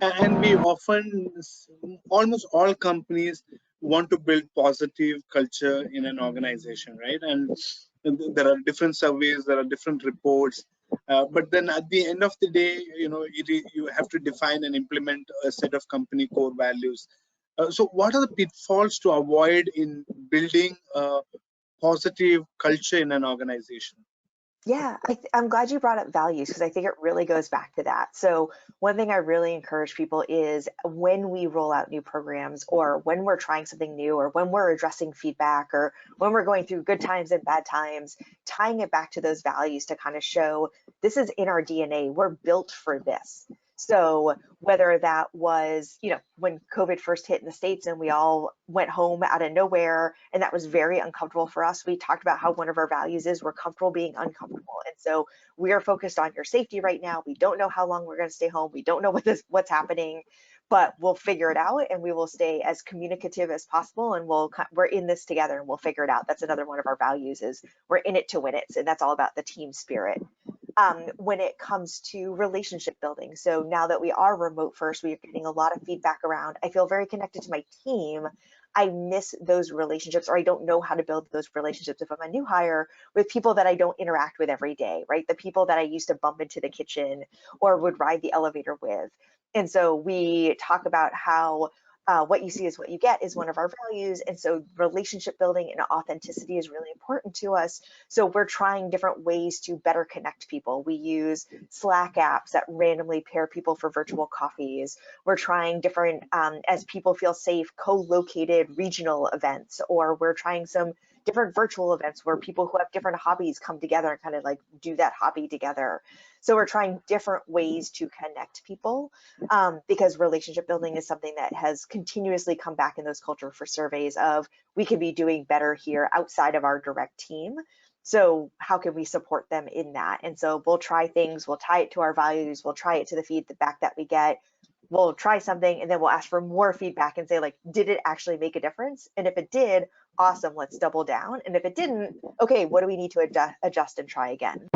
And we often, almost all companies want to build positive culture in an organization, right? And there are different surveys, there are different reports, but then at the end of the day, you have to define and implement a set of company core values. So what are the pitfalls to avoid in building a positive culture in an organization? Yeah, I'm glad you brought up values because I think it really goes back to that. So, one thing I really encourage people is when we roll out new programs or when we're trying something new or when we're addressing feedback or when we're going through good times and bad times, tying it back to those values to kind of show this is in our DNA. We're built for this. So, whether that was, when COVID first hit in the States and we all went home out of nowhere, and that was very uncomfortable for us, we talked about how one of our values is we're comfortable being uncomfortable. And so we are focused on your safety right now. We don't know how long we're going to stay home. We don't know what's happening, but we'll figure it out and we will stay as communicative as possible. And we're in this together and we'll figure it out. That's another one of our values is we're in it to win it. And that's all about the team spirit. When it comes to relationship building. So now that we are remote first, we are getting a lot of feedback around, I feel very connected to my team. I miss those relationships, or I don't know how to build those relationships if I'm a new hire with people that I don't interact with every day, right? The people that I used to bump into the kitchen or would ride the elevator with. And so we talk about how what you see is what you get is one of our values. And so relationship building and authenticity is really important to us. So we're trying different ways to better connect people. We use Slack apps that randomly pair people for virtual coffees. We're trying different, as people feel safe, co-located regional events, or we're trying some different virtual events where people who have different hobbies come together and kind of like do that hobby together. So we're trying different ways to connect people because relationship building is something that has continuously come back in those culture for surveys of we could be doing better here outside of our direct team. So how can we support them in that? And so we'll try things, we'll tie it to our values, we'll try it to the feedback that we get. We'll try something and then we'll ask for more feedback and say, like, did it actually make a difference? And if it did, awesome, let's double down. And if it didn't, okay, what do we need to adjust and try again?